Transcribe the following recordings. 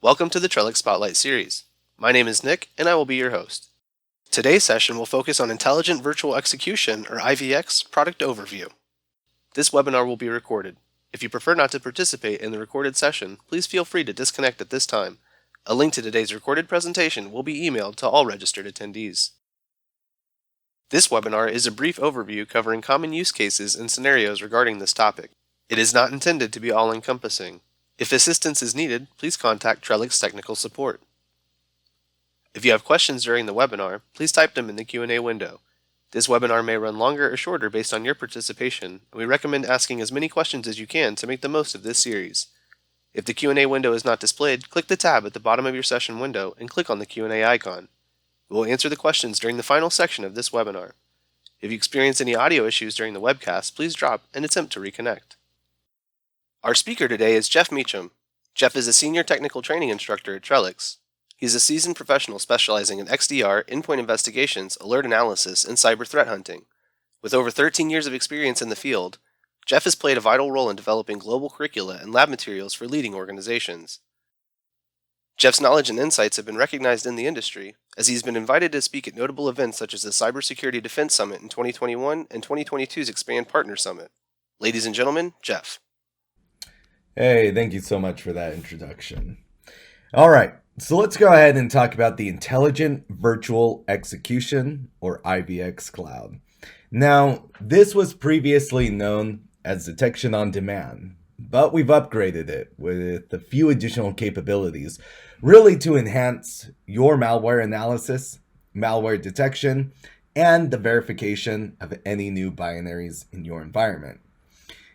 Welcome to the Trellix Spotlight series. My name is Nick, and I will be your host. Today's session will focus on Intelligent Virtual Execution, or IVX, product overview. This webinar will be recorded. If you prefer not to participate in the recorded session, please feel free to disconnect at this time. A link to today's recorded presentation will be emailed to all registered attendees. This webinar is a brief overview covering common use cases and scenarios regarding this topic. It is not intended to be all-encompassing. If assistance is needed, please contact Trellix Technical Support. If you have questions during the webinar, please type them in the Q&A window. This webinar may run longer or shorter based on your participation, and we recommend asking as many questions as you can to make the most of this series. If the Q&A window is not displayed, click the tab at the bottom of your session window and click on the Q&A icon. We will answer the questions during the final section of this webinar. If you experience any audio issues during the webcast, please drop and attempt to reconnect. Our speaker today is Jeff Meacham. Jeff is a senior technical training instructor at Trellix. He's a seasoned professional specializing in XDR, endpoint investigations, alert analysis, and cyber threat hunting. With over 13 years of experience in the field, Jeff has played a vital role in developing global curricula and lab materials for leading organizations. Jeff's knowledge and insights have been recognized in the industry, as he's been invited to speak at notable events such as the Cybersecurity Defense Summit in 2021 and 2022's Expand Partner Summit. Ladies and gentlemen, Jeff. Hey, thank you so much for that introduction. All right, so let's go ahead and talk about the Intelligent Virtual Execution, or IVX Cloud. Now, this was previously known as Detection on Demand, but we've upgraded it with a few additional capabilities, really to enhance your malware analysis, malware detection, and the verification of any new binaries in your environment.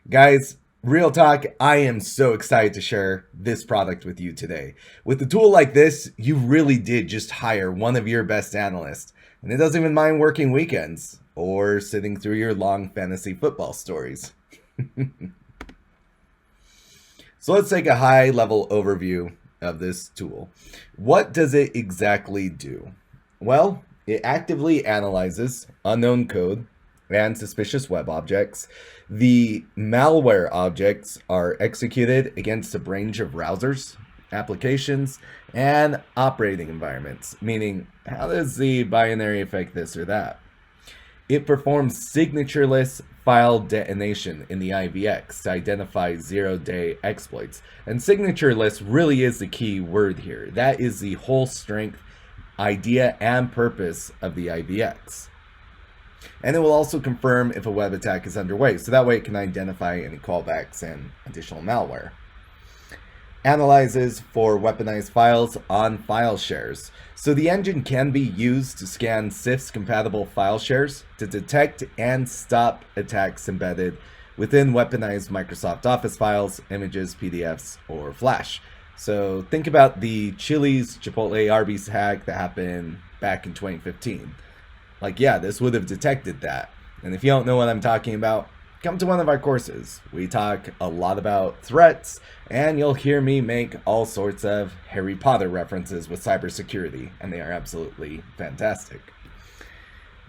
Guys, real talk, I am so excited to share this product with you today. With a tool like this, you really did just hire one of your best analysts, and it doesn't even mind working weekends or sitting through your long fantasy football stories. So let's take a high-level overview of this tool. What does it exactly do? Well, it actively analyzes unknown code and suspicious web objects. The malware objects are executed against a range of browsers, applications, and operating environments, meaning how does the binary affect this or that? It performs signatureless file detonation in the IVX to identify zero-day exploits. And signatureless really is the key word here. That is the whole strength, idea, and purpose of the IVX. And it will also confirm if a web attack is underway, so that way it can identify any callbacks and additional malware. Analyzes for weaponized files on file shares. So the engine can be used to scan CIFS compatible file shares to detect and stop attacks embedded within weaponized Microsoft Office files, images, PDFs, or Flash. So think about the Chili's, Chipotle, Arby's hack that happened back in 2015. Like, yeah, this would have detected that. And if you don't know what I'm talking about, come to one of our courses. We talk a lot about threats, and you'll hear me make all sorts of Harry Potter references with cybersecurity, and they are absolutely fantastic.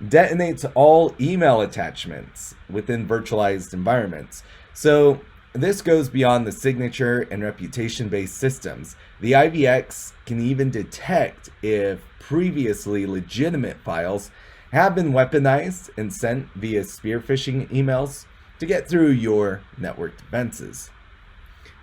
Detonates all email attachments within virtualized environments. So this goes beyond the signature and reputation-based systems. The IVX can even detect if previously legitimate files have been weaponized and sent via spear phishing emails to get through your network defenses.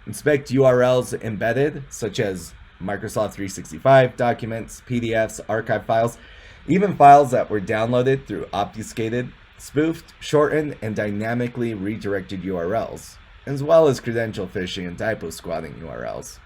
Inspect URLs embedded, such as Microsoft 365 documents, PDFs, archive files, even files that were downloaded through obfuscated, spoofed, shortened, and dynamically redirected URLs, as well as credential phishing and typo squatting URLs.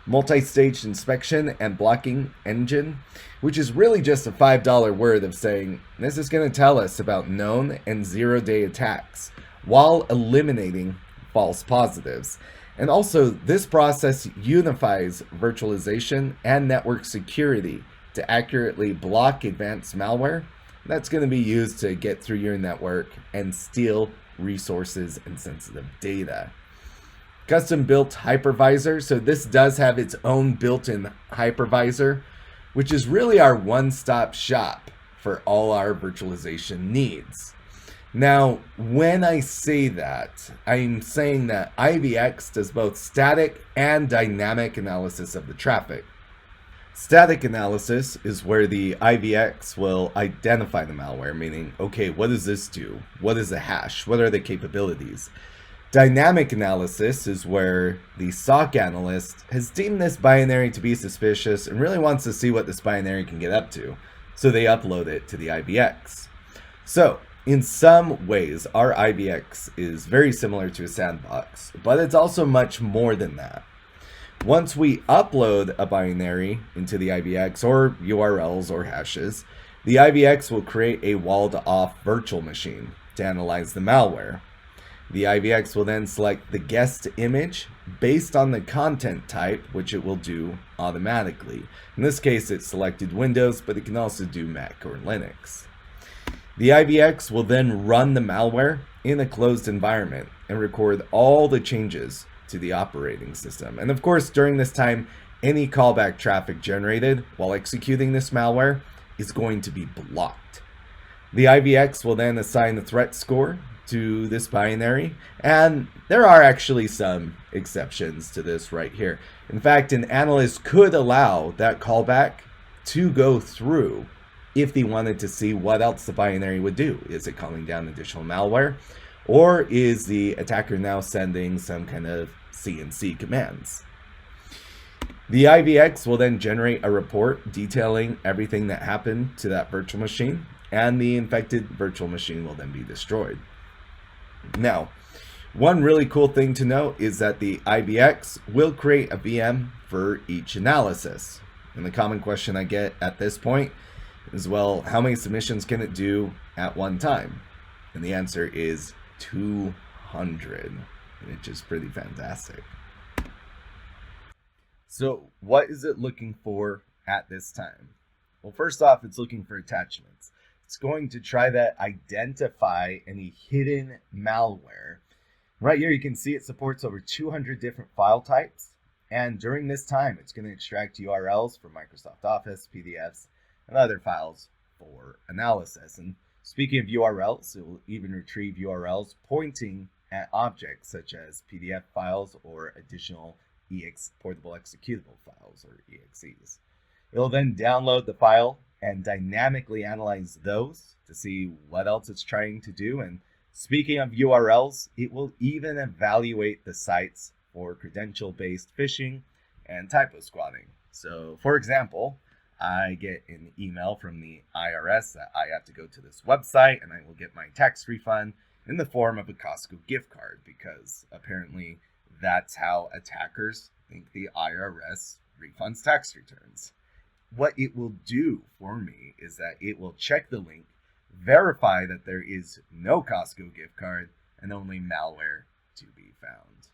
Multi-stage inspection and blocking engine, which is really just a $5 word of saying this is going to tell us about known and zero-day attacks while eliminating false positives. And also, this process unifies virtualization and network security to accurately block advanced malware that's going to be used to get through your network and steal resources and sensitive data. Custom built hypervisor. So this does have its own built-in hypervisor, which is really our one-stop shop for all our virtualization needs. Now, when I say that, I'm saying that IVX does both static and dynamic analysis of the traffic. Static analysis is where the IVX will identify the malware, meaning, okay, what does this do? What is the hash? What are the capabilities? Dynamic analysis is where the SOC analyst has deemed this binary to be suspicious and really wants to see what this binary can get up to, so they upload it to the IVX. So, in some ways, our IVX is very similar to a sandbox, but it's also much more than that. Once we upload a binary into the IVX, or URLs or hashes, the IVX will create a walled-off virtual machine to analyze the malware. The IVX will then select the guest image based on the content type, which it will do automatically. In this case, it selected Windows, but it can also do Mac or Linux. The IVX will then run the malware in a closed environment and record all the changes to the operating system. And of course, during this time, any callback traffic generated while executing this malware is going to be blocked. The IVX will then assign the threat score to this binary, and there are actually some exceptions to this right here. In fact, an analyst could allow that callback to go through if they wanted to see what else the binary would do. Is it calling down additional malware? Or is the attacker now sending some kind of CNC commands? The IVX will then generate a report detailing everything that happened to that virtual machine, and the infected virtual machine will then be destroyed. Now, one really cool thing to note is that the IVX will create a VM for each analysis. And the common question I get at this point is, well, how many submissions can it do at one time? And the answer is 200, which is pretty fantastic. So what is it looking for at this time? Well, first off, it's looking for attachments. It's going to try to identify any hidden malware. Right here, you can see it supports over 200 different file types. And during this time, it's going to extract URLs from Microsoft Office, PDFs, and other files for analysis. And speaking of URLs, it will even retrieve URLs pointing at objects such as PDF files or additional portable executable files, or EXEs. It will then download the file and dynamically analyze those to see what else it's trying to do. And speaking of URLs, it will even evaluate the sites for credential-based phishing and typo squatting. So, for example, I get an email from the IRS that I have to go to this website and I will get my tax refund in the form of a Costco gift card, because apparently that's how attackers think the IRS refunds tax returns. What it will do for me is that it will check the link, verify that there is no Costco gift card, and only malware to be found.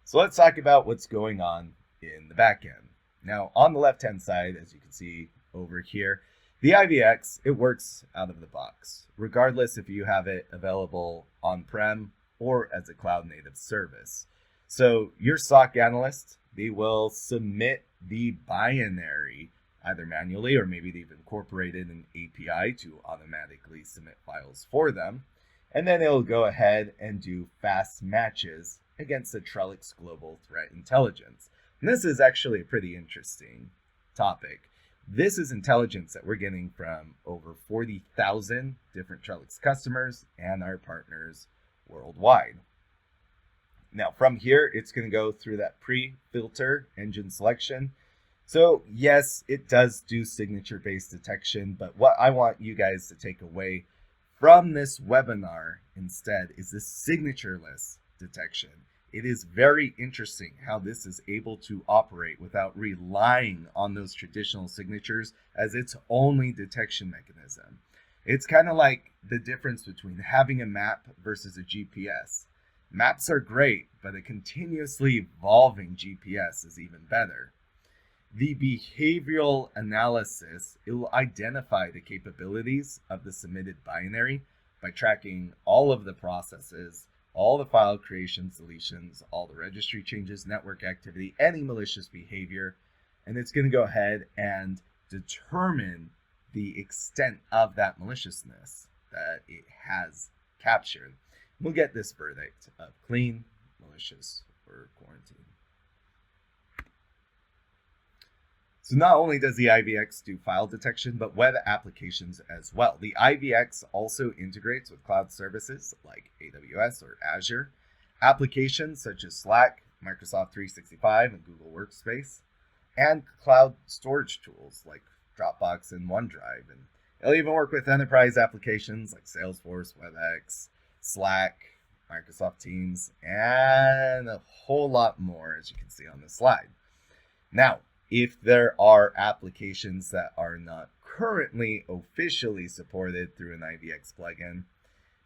So let's talk about what's going on in the back end. Now, on the left-hand side, as you can see over here, the IVX, it works out of the box, regardless if you have it available on-prem or as a cloud-native service. So your SOC analyst, they will submit the binary either manually, or maybe they've incorporated an API to automatically submit files for them. And then it'll go ahead and do fast matches against the Trellix Global Threat Intelligence. And this is actually a pretty interesting topic. This is intelligence that we're getting from over 40,000 different Trellix customers and our partners worldwide. Now, from here, it's going to go through that pre-filter engine selection. So yes, it does do signature-based detection, but what I want you guys to take away from this webinar instead is this signatureless detection. It is very interesting how this is able to operate without relying on those traditional signatures as its only detection mechanism. It's kind of like the difference between having a map versus a GPS. Maps are great, but a continuously evolving GPS is even better. The behavioral analysis, it will identify the capabilities of the submitted binary by tracking all of the processes, all the file creations, deletions, all the registry changes, network activity, any malicious behavior, and it's going to go ahead and determine the extent of that maliciousness that it has captured. We'll get this verdict of clean, malicious, or quarantine. So not only does the IVX do file detection, but web applications as well. The IVX also integrates with cloud services like AWS or Azure, applications such as Slack, Microsoft 365, and Google Workspace, and cloud storage tools like Dropbox and OneDrive. And it'll even work with enterprise applications like Salesforce, WebEx, Slack, Microsoft Teams, and a whole lot more, as you can see on this slide. Now, if there are applications that are not currently officially supported through an IVX plugin,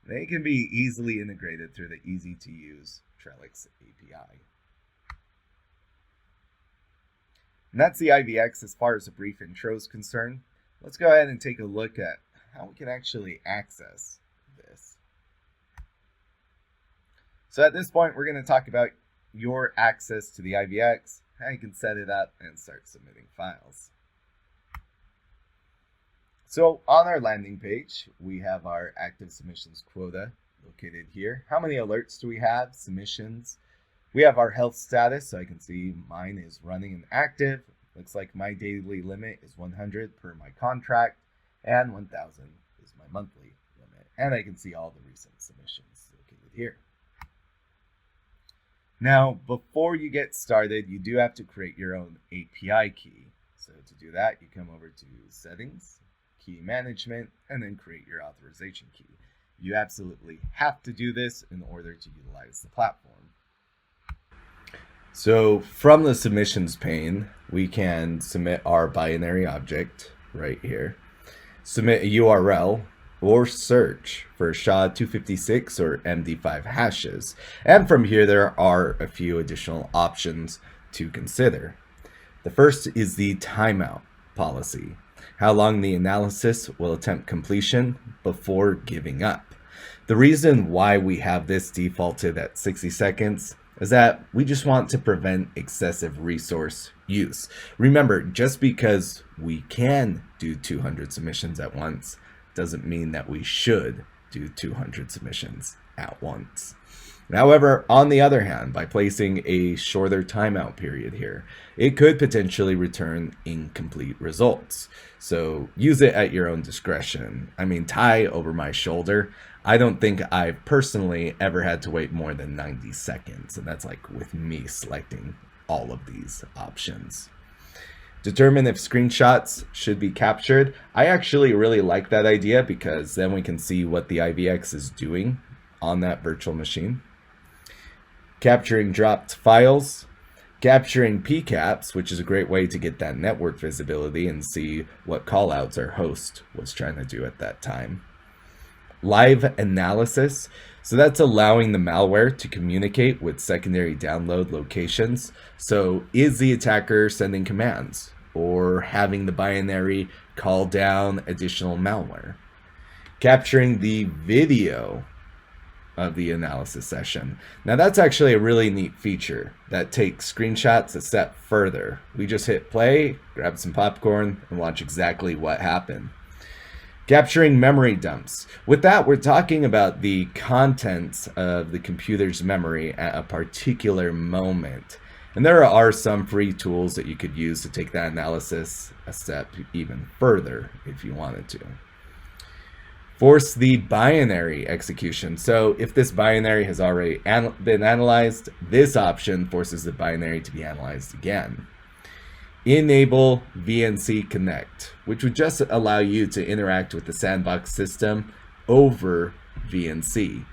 they can be easily integrated through the easy-to-use Trellix API. And that's the IVX as far as a brief intro is concerned. Let's go ahead and take a look at how we can actually access this. So at this point, we're going to talk about your access to the IVX, how you can set it up and start submitting files. So on our landing page, we have our active submissions quota located here. How many alerts do we have? Submissions. We have our health status, so I can see mine is running and active. Looks like my daily limit is 100 per my contract, and 1,000 is my monthly limit. And I can see all the recent submissions located here. Now, before you get started, you do have to create your own API key. So to do that, you come over to Settings, Key Management, and then create your authorization key. You absolutely have to do this in order to utilize the platform. So from the submissions pane, we can submit our binary object right here, submit a URL, or search for SHA-256 or MD5 hashes. And from here, there are a few additional options to consider. The first is the timeout policy, how long the analysis will attempt completion before giving up. The reason why we have this defaulted at 60 seconds is that we just want to prevent excessive resource use. Remember, just because we can do 200 submissions at once doesn't mean that we should do 200 submissions at once. However, on the other hand, by placing a shorter timeout period here, it could potentially return incomplete results. So use it at your own discretion. I mean, tie over my shoulder, I don't think I've personally ever had to wait more than 90 seconds. And that's like with me selecting all of these options. Determine if screenshots should be captured. I actually really like that idea because then we can see what the IVX is doing on that virtual machine. Capturing dropped files. Capturing PCAPs, which is a great way to get that network visibility and see what callouts our host was trying to do at that time. Live analysis. So that's allowing the malware to communicate with secondary download locations. So is the attacker sending commands or having the binary call down additional malware? Capturing the video of the analysis session. Now that's actually a really neat feature that takes screenshots a step further. We just hit play, grab some popcorn, and watch exactly what happened. Capturing memory dumps. With that, we're talking about the contents of the computer's memory at a particular moment. And there are some free tools that you could use to take that analysis a step even further if you wanted to. Force the binary execution. So if this binary has already been analyzed, this option forces the binary to be analyzed again. Enable VNC Connect, which would just allow you to interact with the sandbox system over VNC.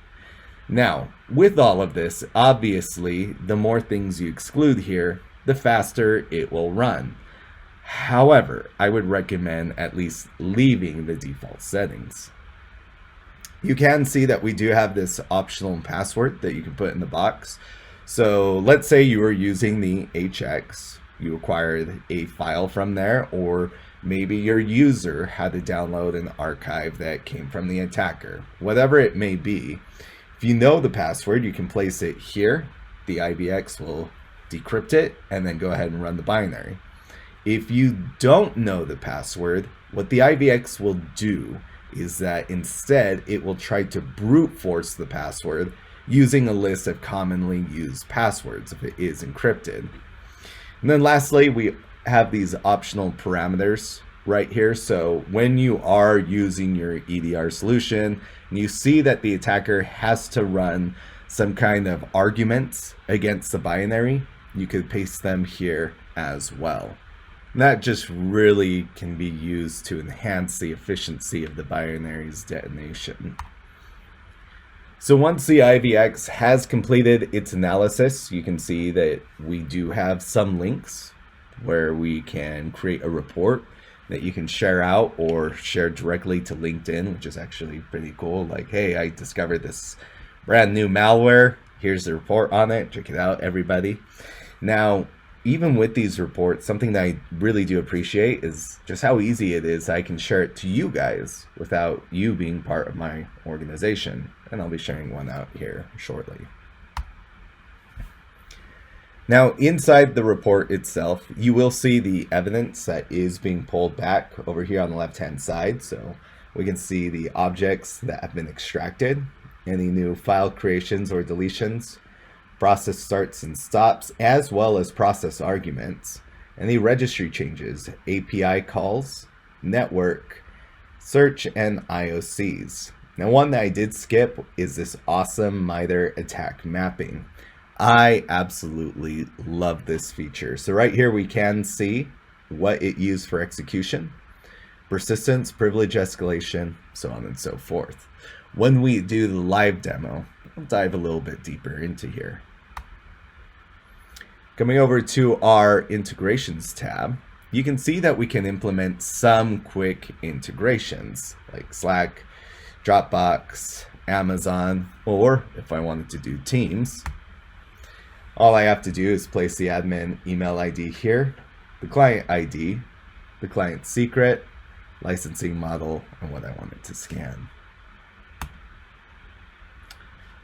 Now, with all of this, obviously, the more things you exclude here, the faster it will run. However, I would recommend at least leaving the default settings. You can see that we do have this optional password that you can put in the box. So let's say you were using the HX, you acquired a file from there, or maybe your user had to download an archive that came from the attacker. Whatever it may be, if you know the password, you can place it here. The IVX will decrypt it and then go ahead and run the binary. If you don't know the password, what the IVX will do is that instead it will try to brute force the password using a list of commonly used passwords if it is encrypted. And then lastly, we have these optional parameters right here. So when you are using your EDR solution and you see that the attacker has to run some kind of arguments against the binary, you could paste them here as well. And that just really can be used to enhance the efficiency of the binary's detonation. So once the IVX has completed its analysis, you can see that we do have some links where we can create a report that you can share out or share directly to LinkedIn, which is actually pretty cool. Like, hey, I discovered this brand new malware. Here's the report on it. Check it out, everybody. Now, even with these reports, something that I really do appreciate is just how easy it is. I can share it to you guys without you being part of my organization. And I'll be sharing one out here shortly. Now, inside the report itself, you will see the evidence that is being pulled back over here on the left-hand side. So we can see the objects that have been extracted, any new file creations or deletions, process starts and stops, as well as process arguments, any registry changes, API calls, network, search, and IOCs. Now, one that I did skip is this awesome MITRE attack mapping. I absolutely love this feature. So right here we can see what it used for execution, persistence, privilege escalation, so on and so forth. When we do the live demo, I'll dive a little bit deeper into here. Coming over to our integrations tab, you can see that we can implement some quick integrations like Slack, Dropbox, Amazon, or if I wanted to do Teams, all I have to do is place the admin email ID here, the client ID, the client secret, licensing model, and what I want it to scan.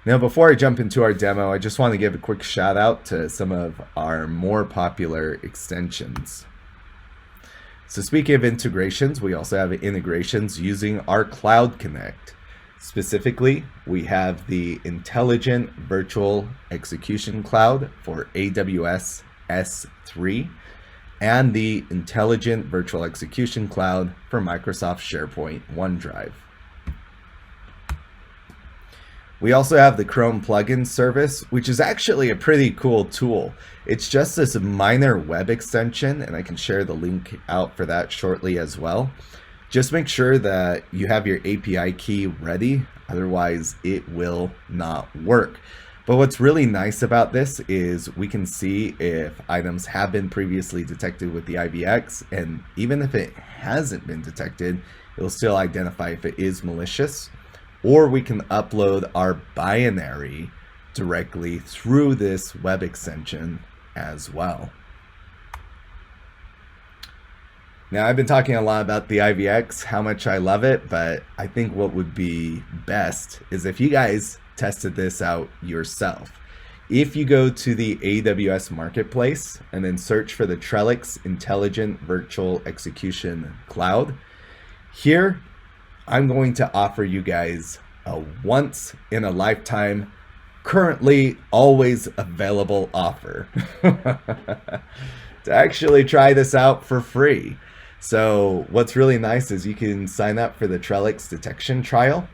Now, before I jump into our demo, I just want to give a quick shout out to some of our more popular extensions. So speaking of integrations, we also have integrations using our Cloud Connect. Specifically, we have the Intelligent Virtual Execution Cloud for AWS S3 and the Intelligent Virtual Execution Cloud for Microsoft SharePoint OneDrive. We also have the Chrome plugin service, which is actually a pretty cool tool. It's just this minor web extension, and I can share the link out for that shortly as well. Just make sure that you have your API key ready, otherwise it will not work. But what's really nice about this is we can see if items have been previously detected with the IVX, and even if it hasn't been detected, it'll still identify if it is malicious. Or we can upload our binary directly through this web extension as well. Now, I've been talking a lot about the IVX, how much I love it, but I think what would be best is if you guys tested this out yourself. If you go to the AWS Marketplace and then search for the Trellix Intelligent Virtual Execution Cloud, here I'm going to offer you guys a once in a lifetime, currently always available offer to actually try this out for free. So what's really nice is you can sign up for the Trellix detection trial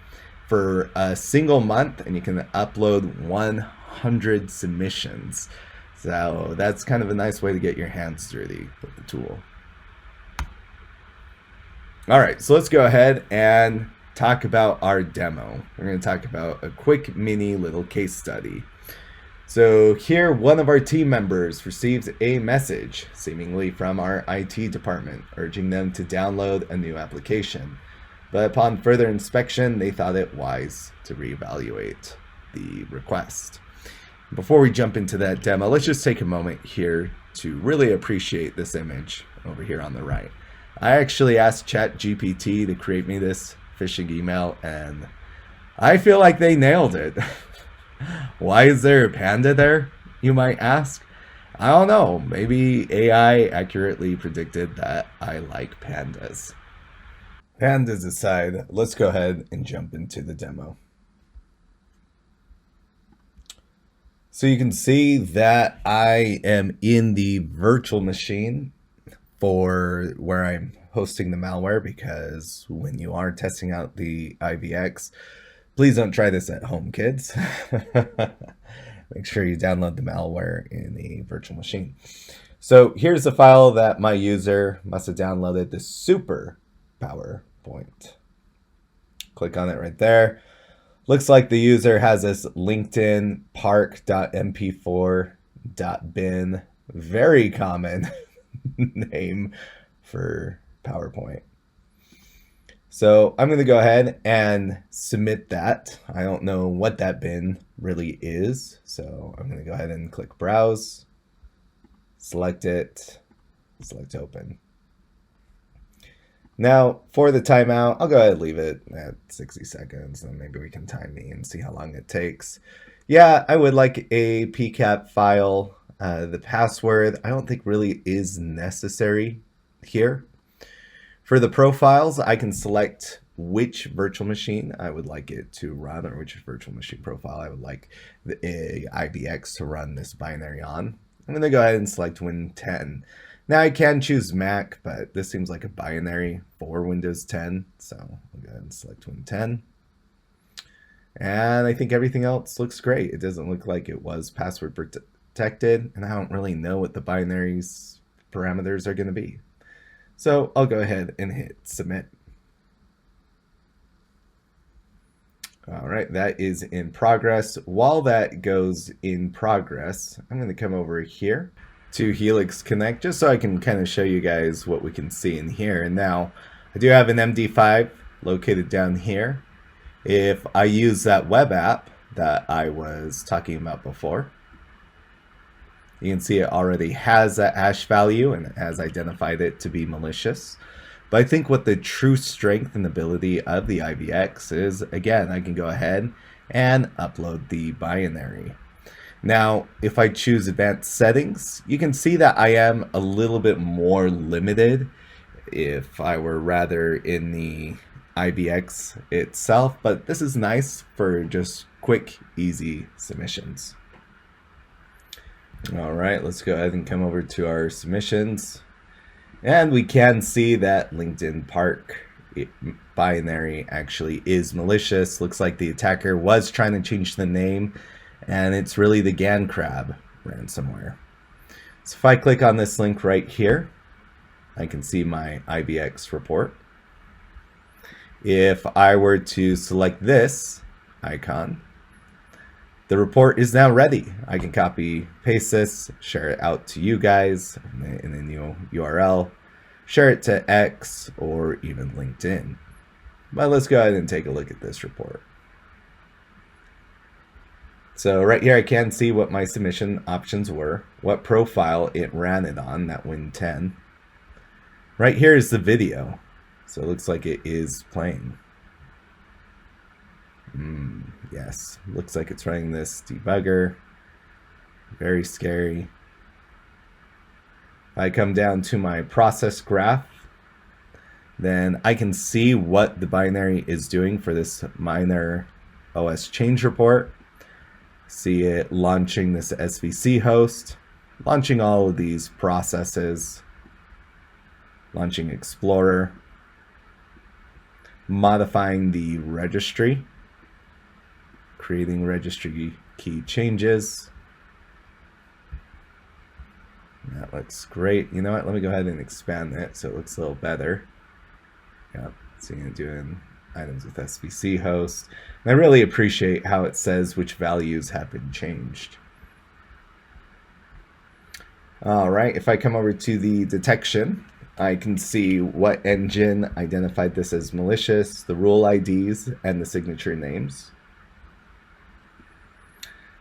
for a single month, and you can upload 100 submissions. So that's kind of a nice way to get your hands dirty with the tool. All right, so let's go ahead and talk about our demo. We're going to talk about a quick mini little case study. So here, one of our team members receives a message, seemingly from our IT department, urging them to download a new application. But upon further inspection, they thought it wise to reevaluate the request. Before we jump into that demo, let's just take a moment here to really appreciate this image over here on the right. I actually asked ChatGPT to create me this phishing email, and I feel like they nailed it. Why is there a panda there, you might ask? I don't know. Maybe AI accurately predicted that I like pandas. Pandas aside, let's go ahead and jump into the demo. So you can see that I am in the virtual machine for where I'm hosting the malware, because when you are testing out the IVX, please don't try this at home, kids. Make sure you download the malware in the virtual machine. So here's the file that my user must have downloaded, the super PowerPoint. Click on it right there. Looks like the user has this LinkedIn park.mp4.bin, very common name for PowerPoint. So I'm going to go ahead and submit that. I don't know what that bin really is, so I'm going to go ahead and click Browse, select it, select Open. Now, for the timeout, I'll go ahead and leave it at 60 seconds, and maybe we can time me and see how long it takes. Yeah, I would like a PCAP file. The password, I don't think really is necessary here. For the profiles, I can select which virtual machine I would like it to run, or which virtual machine profile I would like the IVX to run this binary on. I'm going to go ahead and select Win 10. Now I can choose Mac, but this seems like a binary for Windows 10, so I'll go ahead and select Win 10. And I think everything else looks great. It doesn't look like it was password protected, and I don't really know what the binaries parameters are going to be. So I'll go ahead and hit Submit. All right, that is in progress. While that goes in progress, I'm going to come over here to Helix Connect just so I can kind of show you guys what we can see in here. And now I do have an MD5 located down here. If I use that web app that I was talking about before, you can see it already has that hash value and it has identified it to be malicious. But I think what the true strength and ability of the IVX is, again, I can go ahead and upload the binary. Now, if I choose advanced settings, you can see that I am a little bit more limited if I were rather in the IVX itself, but this is nice for just quick, easy submissions. All right, let's go ahead and come over to our submissions. And we can see that LinkedIn Park binary actually is malicious. Looks like the attacker was trying to change the name, and it's really the GAN Crab ransomware. So if I click on this link right here, I can see my IVX report. If I were to select this icon, the report is now ready. I can copy, paste this, share it out to you guys in a new URL, share it to X or even LinkedIn. But let's go ahead and take a look at this report. So right here I can see what my submission options were, what profile it ran it on, that Win 10. Right here is the video. So it looks like it is playing. Yes, looks like it's running this debugger. Very scary. If I come down to my process graph, then I can see what the binary is doing for this minor OS change report. See it launching this SVC host, launching all of these processes, launching Explorer, modifying the registry, creating registry key changes. That looks great. You know what? Let me go ahead and expand it so it looks a little better. Yep, seeing it doing items with SVC host. And I really appreciate how it says which values have been changed. All right, if I come over to the detection, I can see what engine identified this as malicious, the rule IDs, and the signature names.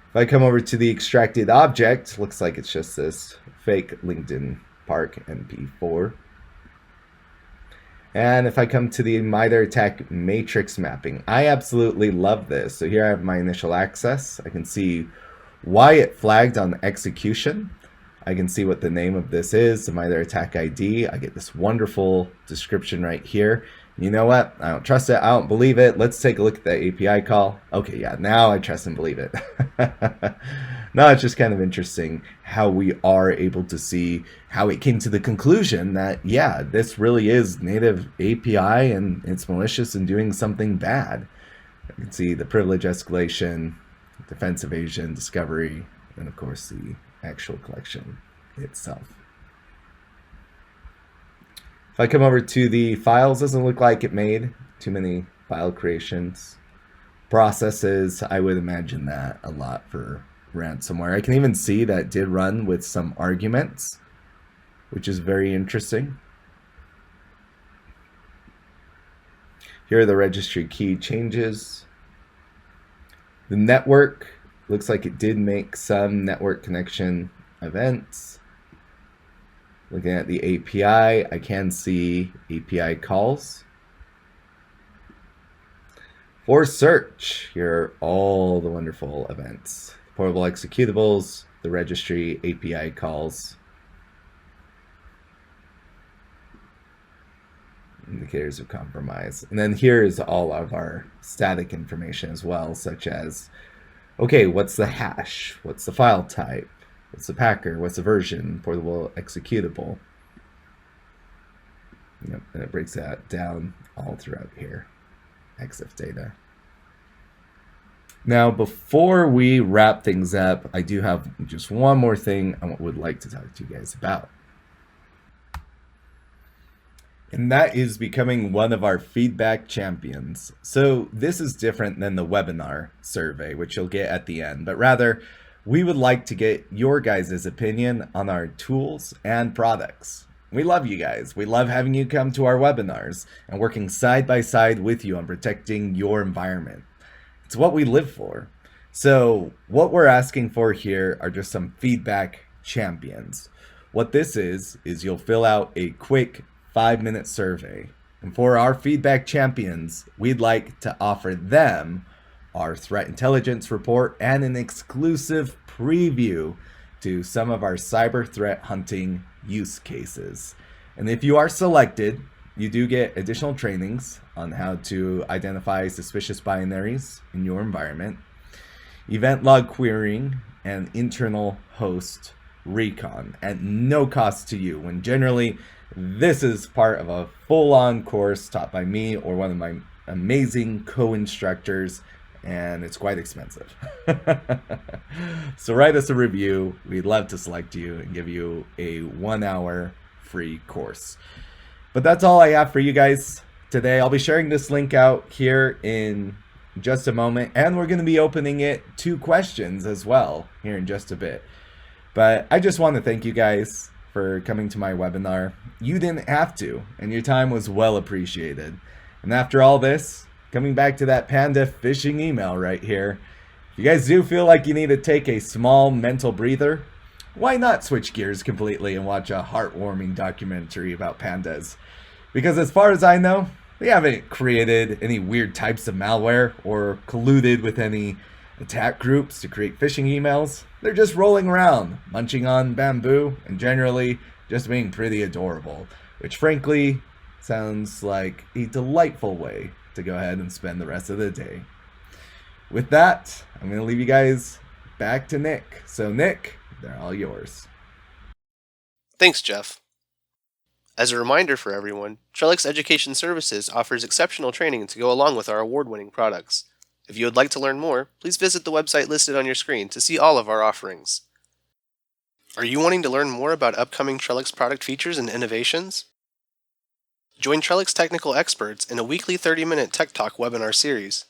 If I come over to the extracted object, looks like it's just this fake LinkedIn Park MP4. And if I come to the MITRE ATT&CK matrix mapping, I absolutely love this. So here I have my initial access. I can see why it flagged on execution. I can see what the name of this is, the MITRE ATT&CK ID. I get this wonderful description right here. You know what? I don't trust it. I don't believe it. Let's take a look at that API call. Okay, yeah, now I trust and believe it. No, it's just kind of interesting how we are able to see how it came to the conclusion that, yeah, this really is native API and it's malicious and doing something bad. You can see the privilege escalation, defense evasion, discovery, and of course the actual collection itself. If I come over to the files, doesn't look like it made too many file creations. Processes, I would imagine that a lot for ransomware. I can even see that it did run with some arguments, which is very interesting. Here are the registry key changes. The network looks like it did make some network connection events. Looking at the API, I can see API calls. For search, here are all the wonderful events. Portable executables, the registry, API calls. Indicators of compromise. And then here is all of our static information as well, such as, okay, what's the hash? What's the file type? What's the packer? What's the version? Portable executable. Yep, and it breaks that down all throughout here. EXIF data. Now, before we wrap things up, I do have just one more thing I would like to talk to you guys about. And that is becoming one of our feedback champions. So this is different than the webinar survey, which you'll get at the end, but rather we would like to get your guys' opinion on our tools and products. We love you guys. We love having you come to our webinars and working side by side with you on protecting your environment. It's what we live for. So what we're asking for here are just some feedback champions. What this is you'll fill out a quick 5-minute survey. And for our feedback champions, we'd like to offer them our threat intelligence report and an exclusive preview to some of our cyber threat hunting use cases. And if you are selected, you do get additional trainings on how to identify suspicious binaries in your environment, event log querying, and internal host recon at no cost to you, when generally this is part of a full-on course taught by me or one of my amazing co-instructors, and it's quite expensive. So write us a review. We'd love to select you and give you a 1-hour free course. But that's all I have for you guys today. I'll be sharing this link out here in just a moment, and we're going to be opening it to questions as well here in just a bit. But I just want to thank you guys for coming to my webinar. You didn't have to, and your time was well appreciated. And after all this, coming back to that Panda phishing email right here, if you guys do feel like you need to take a small mental breather, why not switch gears completely and watch a heartwarming documentary about pandas? Because as far as I know, they haven't created any weird types of malware or colluded with any attack groups to create phishing emails. They're just rolling around, munching on bamboo, and generally just being pretty adorable, which frankly sounds like a delightful way to go ahead and spend the rest of the day. With that, I'm going to leave you guys back to Nick. So Nick, they're all yours. Thanks, Jeff. As a reminder for everyone, Trellix Education Services offers exceptional training to go along with our award-winning products. If you would like to learn more, please visit the website listed on your screen to see all of our offerings. Are you wanting to learn more about upcoming Trellix product features and innovations? Join Trellix technical experts in a weekly 30-minute Tech Talk webinar series.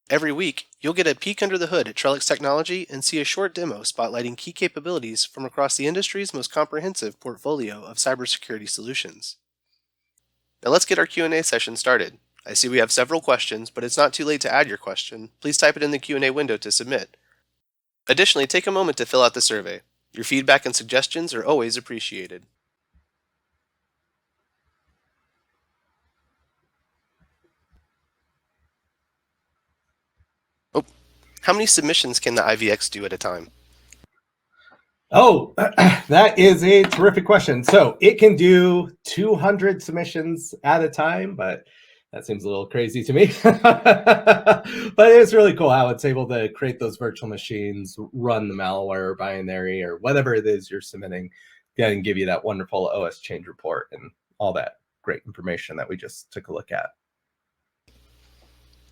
Every week, you'll get a peek under the hood at Trellix technology and see a short demo spotlighting key capabilities from across the industry's most comprehensive portfolio of cybersecurity solutions. Now let's get our Q&A session started. I see we have several questions, but it's not too late to add your question. Please type it in the Q&A window to submit. Additionally, take a moment to fill out the survey. Your feedback and suggestions are always appreciated. How many submissions can the IVX do at a time? Oh, that is a terrific question. So it can do 200 submissions at a time, but that seems a little crazy to me. But it's really cool how it's able to create those virtual machines, run the malware or binary or whatever it is you're submitting, and give you that wonderful OS change report and all that great information that we just took a look at.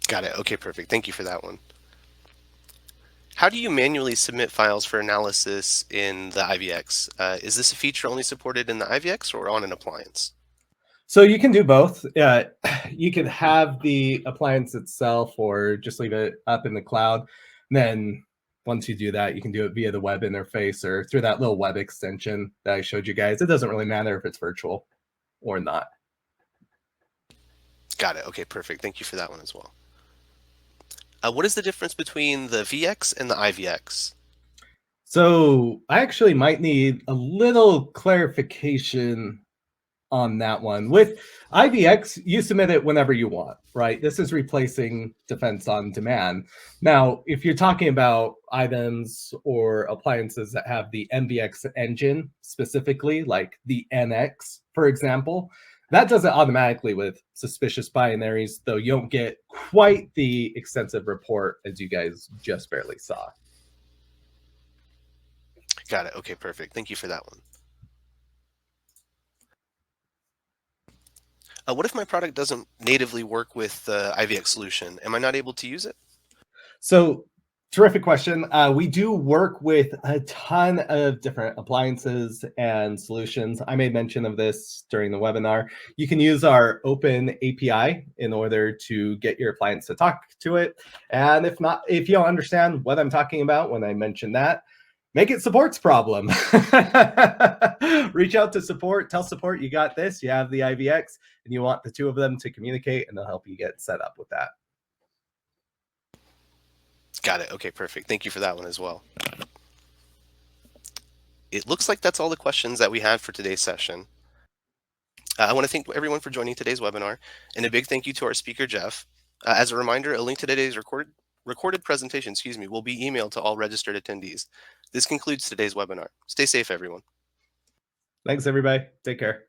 Got it. Okay, perfect. Thank you for that one. How do you manually submit files for analysis in the IVX? Is this a feature only supported in the IVX or on an appliance? So you can do both. You can have the appliance itself or just leave it up in the cloud. And then once you do that, you can do it via the web interface or through that little web extension that I showed you guys. It doesn't really matter if it's virtual or not. Got it. Okay, perfect. Thank you for that one as well. What is the difference between the VX and the IVX? So I actually might need a little clarification on that one. With IVX, you submit it whenever you want, right? This is replacing Defense on Demand. Now, if you're talking about items or appliances that have the MVX engine specifically, like the NX, for example, that does it automatically with suspicious binaries, though you don't get quite the extensive report as you guys just barely saw. Got it. Okay, perfect. Thank you for that one. What if my product doesn't natively work with the IVX solution? Am I not able to use it? So, terrific question. We do work with a ton of different appliances and solutions. I made mention of this during the webinar. You can use our open API in order to get your appliance to talk to it. And if not, if you don't understand what I'm talking about when I mention that, make it support's problem. Reach out to support, tell support you got this, you have the IVX, and you want the two of them to communicate, and they'll help you get set up with that. Got it. Okay, perfect. Thank you for that one as well. It looks like that's all the questions that we had for today's session. I want to thank everyone for joining today's webinar, and a big thank you to our speaker, Jeff. As a reminder, a link to today's recorded presentation, will be emailed to all registered attendees. This concludes today's webinar. Stay safe, everyone. Thanks, everybody. Take care.